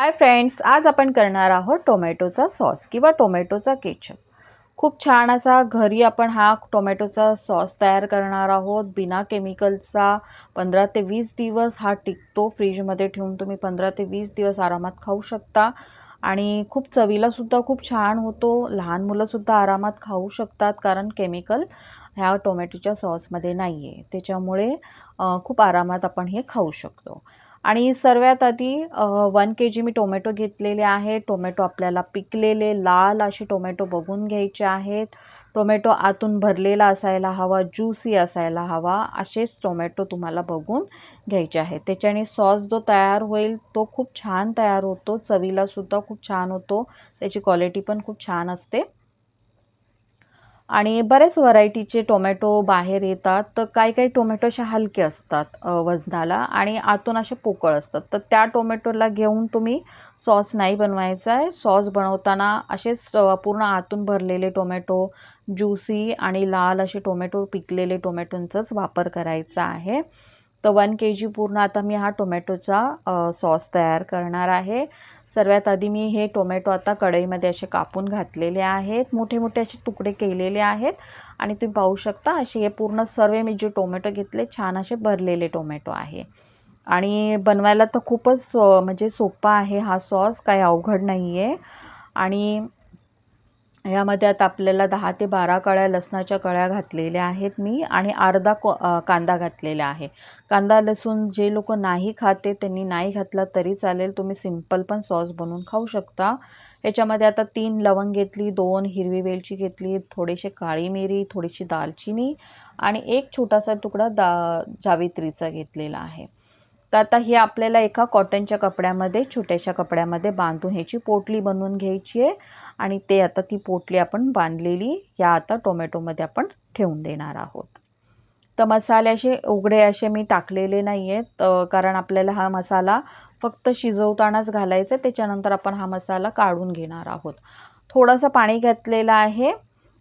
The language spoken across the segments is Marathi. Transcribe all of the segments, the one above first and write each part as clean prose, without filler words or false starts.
हाय फ्रेंड्स, आज आपण करणार आहोत टोमॅटोचा सॉस किंवा टोमॅटोचा केचप। खूप छान असा घरी आपण हा टोमॅटोचा सॉस तयार करणार आहोत बिना केमिकलचा। 15 ते 20 दिवस हा टिकतो। फ्रीजमध्ये ठेवून तुम्ही 15 ते 20 दिवस आरामात खाऊ शकता आणि खूप चवीला सुद्धा खूप छान होतो। लहान मुलं सुद्धा आरामात खाऊ शकतात कारण केमिकल ह्या टोमॅटोच्या सॉसमध्ये नाही आहे, त्याच्यामुळे खूप आरामात आपण हे खाऊ शकतो। आणि सर्वात आधी 1 केजी मी टोमॅटो घेतलेले आहे। टोमॅटो आपल्याला पिकलेले लाल असे टोमॅटो बघून घ्यायचे आहेत। टोमॅटो आतून भरलेला असायला हवा, ज्यूसी असायला हवा, असेच टोमॅटो तुम्हाला बघून घ्यायचे आहेत। त्याच्याने सॉस जो तयार होईल तो खूप छान तयार होतो, चवीला सुद्धा खूप छान होतो, त्याची क्वालिटी पण खूप छान असते। आणि बरेच व्हरायटीचे टोमॅटो बाहेर येतात, तर काही टोमॅटो असे हलके असतात वजनाला आणि आतून असे पोकळ असतात, तर त्या टोमॅटोला घेऊन तुम्ही सॉस नाही बनवायचा आहे। सॉस बनवताना असेच पूर्ण आतून भरलेले टोमॅटो, ज्यूसी आणि लाल असे टोमॅटो, पिकलेले टोमॅटोंचाच वापर करायचा आहे। तर 1 केजी पूर्ण आता मी हा टोमॅटोचा सॉस तयार करणार आहे। सर्वात आधी मी हे टोमॅटो आता कढईमध्ये असे कापून घातलेले आहेत, मोठे मोठे असे तुकडे केलेले आहेत आणि तुम्ही पाहू शकता असे हे पूर्ण सर्व मी जे टोमॅटो घेतले छान असे भरलेले टोमॅटो आहे। आणि बनवायला तर खूपच म्हणजे सोपा आहे हा सॉस, काही अवघड नाही आहे। आणि यामध्ये आता आपल्याला 10 ते 12 कळ्या लसणाच्या कळ्या घातलेल्या आहेत मी आणि अर्धा कांदा घातलेला आहे। कांदा लसूण जे लोक नाही खाते त्यांनी नाही घातला तरी चालेल, तुम्ही सिंपल पण सॉस बनवून खाऊ शकता। याच्यामध्ये आता 3 लवंग घेतली, 2 हिरवी वेलची घेतली, थोडीशी काळी मिरी, थोडीशी दालचिनी आणि एक छोटासा तुकडा जावित्रीचा घेतलेला आहे। तर आता हे आपल्याला एका कॉटनच्या कपड्यामध्ये, छोट्याशा कपड्यामध्ये बांधून ह्याची पोटली बनवून घ्यायची आहे आणि ते आता ती पोटली आपण बांधलेली या आता टोमॅटोमध्ये आपण ठेवून देणार आहोत। तर मसाले असे उघडे असे मी टाकलेले नाही आहेत, कारण आपल्याला हा मसाला फक्त शिजवतानाच घालायचा, त्याच्यानंतर आपण हा मसाला काढून घेणार आहोत। थोडंसं पाणी घातलेलं आहे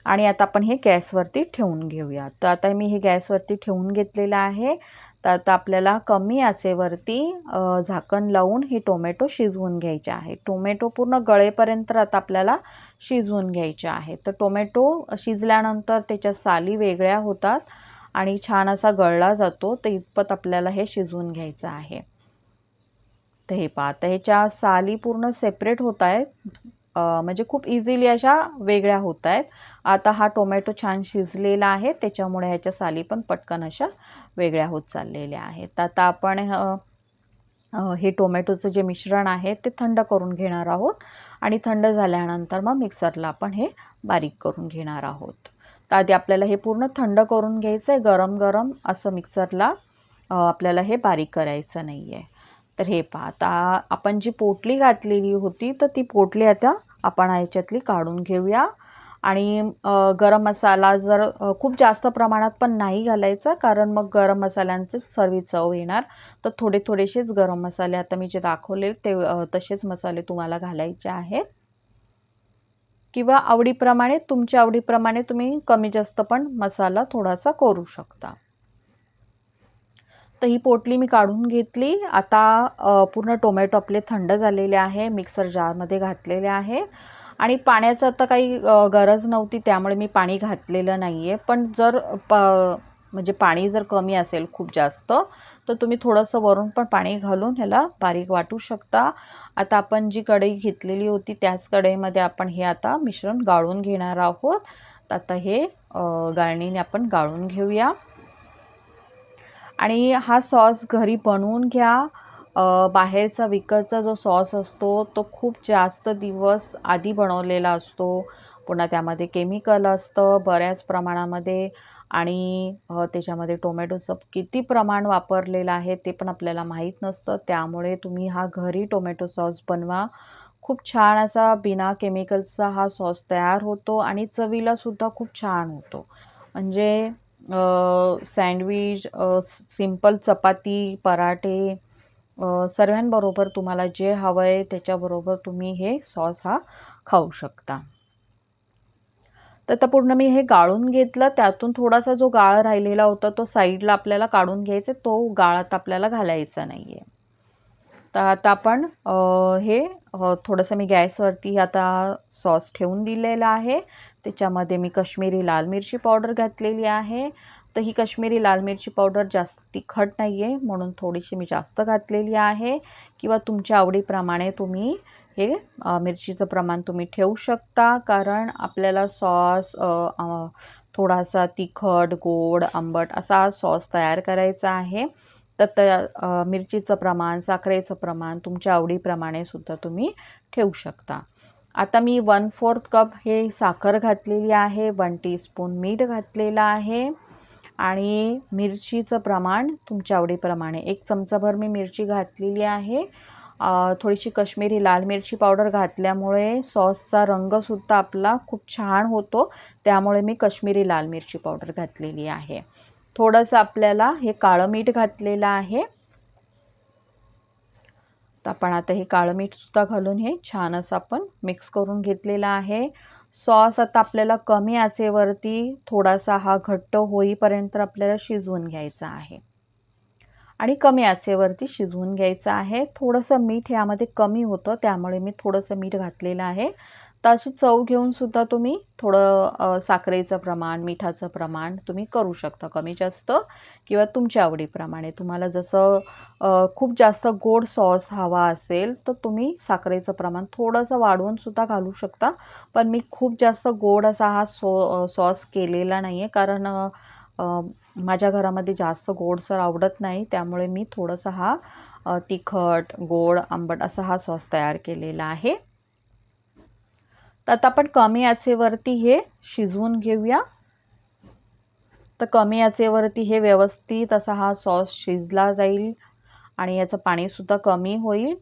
आणि आता आपण हे गॅसवरती ठेवून घेऊया। तर आता मी हे गॅसवरती ठेवून घेतलेलं आहे। तर आता आपल्याला कमी आचेवरती झाकण लावून हे टोमॅटो शिजवून घ्यायचे आहे। टोमॅटो पूर्ण गळेपर्यंत आता आपल्याला शिजवून घ्यायचे आहे। तर टोमॅटो शिजल्यानंतर त्याच्या साली वेगळ्या होतात आणि छान असा गळला जातो, तर इतपत आपल्याला हे शिजवून घ्यायचं आहे। तर हे पहा, तर ह्याच्या साली पूर्ण सेपरेट होत आहेत, म्हणजे खूप इझिली अशा वेगळ्या होत आहेत। आता हा टोमॅटो छान शिजलेला आहे, त्याच्यामुळे ह्याच्या साली पण पटकन अशा वेगळ्या होत चाललेल्या आहेत। तर आता आपण हे टोमॅटोचं जे मिश्रण आहे ते थंड करून घेणार आहोत आणि थंड झाल्यानंतर मग मिक्सरला आपण हे बारीक करून घेणार आहोत। तर आधी आपल्याला हे पूर्ण थंड करून घ्यायचं आहे, गरम गरम असं मिक्सरला आपल्याला हे बारीक करायचं नाही आहे। तर हे पहा, आता आपण जी पोटली घातलेली होती तर ती पोटली आता आपण ह्याच्यातली काढून घेऊया। आणि गरम मसाला जर खूप जास्त प्रमाणात पण नाही घालायचा, कारण मग गरम मसाल्यांचे सर्व चव येणार। तर थोडेसेच गरम मसाले आता मी जे दाखवले ते तसेच मसाले तुम्हाला घालायचे आहेत, किंवा आवडीप्रमाणे, तुमच्या आवडीप्रमाणे तुम्ही कमी जास्त पण मसाला थोडासा करू शकता। तर ही पोटली मी काढून घेतली। आता पूर्ण टोमॅटो आपले थंड झालेले आहे, मिक्सर जारमध्ये घातलेले आहे आणि पाण्याचं आता काही गरज नव्हती, त्यामुळे मी पाणी घातलेलं नाही आहे। पण जर म्हणजे पाणी जर कमी असेल खूप जास्त, तर तुम्ही थोडंसं वरून पण पाणी घालून ह्याला बारीक वाटू शकता। आता आपण जी कढई घेतलेली होती त्याच कढईमध्ये आपण हे आता मिश्रण गाळून घेणार आहोत। तर आता हे गाळणीने आपण गाळून घेऊया आणि हा सॉस घरी बनवून घ्या। बाहेरचा विकतचा जो सॉस असतो तो खूप जास्त दिवस आधी बनवलेला असतो, पुन्हा त्यामध्ये केमिकल असतं बऱ्याच प्रमाणामध्ये आणि त्याच्यामध्ये टोमॅटोचं किती प्रमाण वापरलेलं आहे ते पण आपल्याला माहीत नसतं। त्यामुळे तुम्ही हा घरी टोमॅटो सॉस बनवा, खूप छान असा बिना केमिकलचा हा सॉस तयार होतो आणि चवीला सुद्धा खूप छान होतो। म्हणजे सँडविच, सिंपल चपाती, पराठे, सर्वांबरोबर तुम्हाला जे हवं आहे त्याच्याबरोबर तुम्ही हे सॉस हा खाऊ शकता। तर आता पूर्ण मी हे गाळून घेतलं, त्यातून थोडासा जो गाळ राहिलेला होता तो साईडला आपल्याला काढून घ्यायचा, तो गाळात आपल्याला घालायचा नाही आहे। तर आता आपण हे थोडंसं मी गॅसवरती आता सॉस ठेवून दिलेला आहे. त्याच्यामध्ये मी कश्मीरी लाल मिरची पावडर घातलेली आहे. तर ही कश्मीरी लाल मिरची पावडर जास्त तिखट नाही आहे म्हणून थोडीशी मी जास्त घातलेली आहे, किंवा तुमच्या आवडीप्रमाणे तुम्ही हे मिरचीचं प्रमाण तुम्ही ठेवू शकता. कारण आपल्याला सॉस थोडासा तिखट, गोड, आंबट असा सॉस तयार करायचा आहे. तर त्या मिरचीचं प्रमाण, साखरेचं प्रमाण तुमच्या आवडीप्रमाणे सुद्धा तुम्ही ठेवू शकता. आता मी 1/4 कप हे साखर घातलेली आहे, 1 टीस्पून मीठ घातलेलं आहे आणि मिरचीचं प्रमाण तुमच्या आवडीप्रमाणे 1 चमचाभर मी मिरची घातलेली आहे. थोडीशी कश्मीरी लाल मिरची पावडर घातल्यामुळे सॉसचा रंगसुद्धा आपला खूप छान होतो, त्यामुळे मी कश्मीरी लाल मिरची पावडर घातलेली आहे. थोडंसं आपल्याला हे काळं मीठ घातलेलं आहे. तर आपण आता हे काळं मीठसुद्धा घालून हे छान असं आपण मिक्स करून घेतलेलं आहे. सॉस आता आपल्याला कमी आचेवरती थोडासा हा घट्ट होईपर्यंत आपल्याला शिजवून घ्यायचा आहे आणि कमी आचेवरती शिजवून घ्यायचं आहे. थोडंसं मीठ यामध्ये कमी होतं, त्यामुळे मी थोडंसं मीठ घातलेलं आहे. तर अशी चव घेऊन सुद्धा तुम्ही थोडं साखरेचं प्रमाण, मिठाचं प्रमाण तुम्ही करू शकता कमी जास्त, किंवा तुमच्या आवडीप्रमाणे. तुम्हाला जसं खूप जास्त गोड सॉस हवा असेल तर तुम्ही साखरेचं प्रमाण थोडंसं वाढवून सुद्धा घालू शकता. पण मी खूप जास्त गोड असा हा सॉस केलेला नाही आहे, कारण माझ्या घरामध्ये जास्त गोडसर आवडत नाही, त्यामुळे मी थोडंसं हा तिखट, गोड, आंबट असा हा सॉस तयार केलेला आहे. तर आता आपण कमी आचेवरती हे शिजवून घेऊया. तर कमी आचेवरती हे व्यवस्थित असा हा सॉस शिजला जाईल आणि याचं पाणीसुद्धा कमी होईल.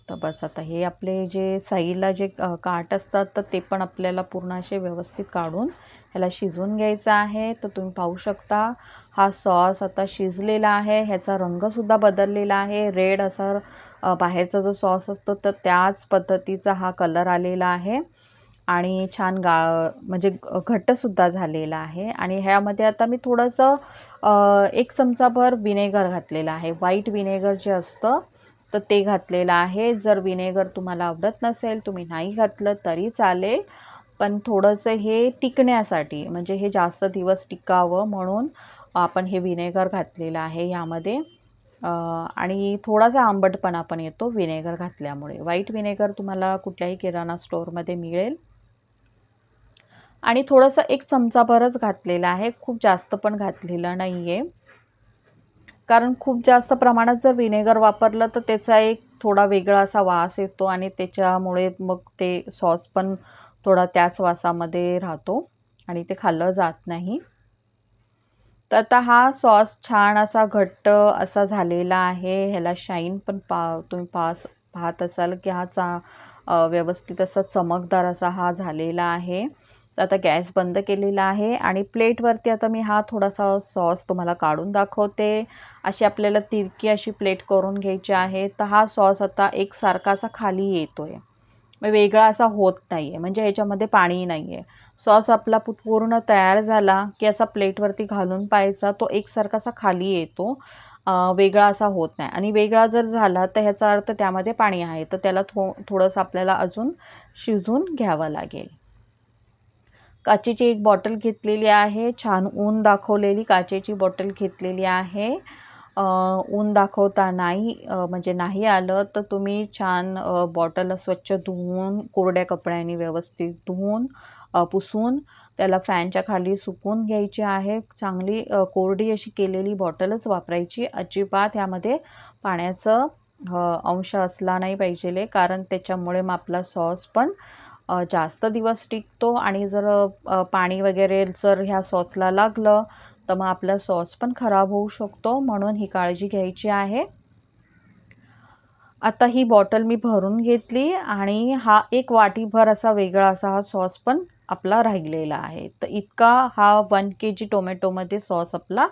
तर बस आता हे आपले जे साईडला जे काट असतात तर ते पण आपल्याला पूर्ण असे व्यवस्थित काढून ह्याला शिजवून घ्यायचं आहे. तर तुम्ही पाहू शकता हा सॉस आता शिजलेला आहे. ह्याचा रंगसुद्धा बदललेला आहे. रेड असा बाहेरचा जो सॉस असतो तर त्याच पद्धतीचा हा कलर आलेला आहे आणि छान म्हणजे घट्टसुद्धा झालेला आहे. आणि ह्यामध्ये आता मी थोडंसं 1 चमचाभर विनेगर घातलेलं आहे. व्हाईट विनेगर जे असतं तर ते घातलेलं आहे. जर विनेगर तुम्हाला आवडत नसेल, तुम्ही नाही घातलं तरी चालेल, पण थोडंसं हे टिकण्यासाठी, म्हणजे हे जास्त दिवस टिकावं म्हणून आपण हे विनेगर घातलेलं आहे ह्यामध्ये. आणि थोडासा आंबटपणा पण येतो विनेगर घातल्यामुळे. व्हाईट विनेगर तुम्हाला कुठल्याही किराणा स्टोअरमध्ये मिळेल. आणि थोडंसं 1 चमचाभरच घातलेलं आहे, खूप जास्त पण घातलेलं नाही आहे. कारण खूप जास्त प्रमाणात जर विनेगर वापरलं तर त्याचा एक थोडा वेगळा असा वास येतो आणि त्याच्यामुळे मग ते सॉस पण थोडा त्याच वासामध्ये राहतो आणि ते खाल्लं जात नाही. तर आता हा सॉस छान असा घट्ट असा झालेला आहे. ह्याला शाईन पण तुम्ही पाहत असाल की हा व्यवस्थित असा चमकदार असा हा झालेला आहे. तर आता गॅस बंद केलेला आहे आणि प्लेटवरती आता मी हा थोडासा सॉस तुम्हाला काढून दाखवते. अशी आपल्याला तिरकी अशी प्लेट करून घ्यायची आहे. तर हा सॉस आता एकसारखा असा खाली येतोय, मग वेगळा असा होत नाही आहे, म्हणजे ह्याच्यामध्ये पाणी नाही आहे. सॉस आपला पूर्ण तयार झाला की असा प्लेटवरती घालून पाहायचा, तो एकसारखा असा खाली येतो, वेगळा असा होत नाही. आणि वेगळा जर झाला तर ह्याचा अर्थ त्यामध्ये पाणी आहे, तर त्याला थोडंसं आपल्याला अजून शिजवून घ्यावं लागेल. काचेची एक बॉटल घेतलेली आहे, छान ऊन दाखवलेली काचेची बॉटल घेतलेली आहे. ऊन दाखवता म्हणजे नाही आलं तर तुम्ही छान बॉटल स्वच्छ धुवून कोरड्या कपड्याने व्यवस्थित धुवून पुसून त्याला फॅनच्या खाली सुकवून घ्यायची आहे. चांगली कोरडी अशी केलेली बॉटलच वापरायची. अजिबात ह्यामध्ये पाण्याचं अंश असला नाही पाहिजे, कारण त्याच्यामुळे मग आपला सॉस पण जास्त दिवस टिकतो आणि जर पाणी वगैरे जर ह्या सॉसला लागलं तर मग आपला सॉस पण खराब होऊ शकतो, म्हणून ही काळजी घ्यायची आहे. आता ही बॉटल मी भरून घेतली आणि हा 1 वाटीभर असा वेगळा असा हा सॉस पण आपला राहिलेला आहे. तर इतका हा 1 kg टोमॅटोमध्ये सॉस आपला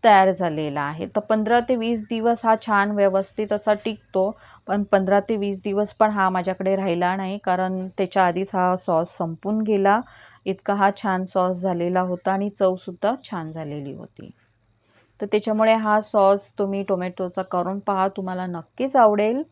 तयार झालेला आहे. तर 15 ते 20 दिवस हा छान व्यवस्थित असा टिकतो. पण 15 ते 20 दिवस पण हा माझ्याकडे राहिला नाही, कारण त्याच्या आधीच हा सॉस संपून गेला. इतका हा छान सॉस झालेला होता आणि चवसुद्धा छान झालेली होती. तर त्याच्यामुळे हा सॉस तुम्ही टोमॅटोचा करून पहा, तुम्हाला नक्कीच आवडेल.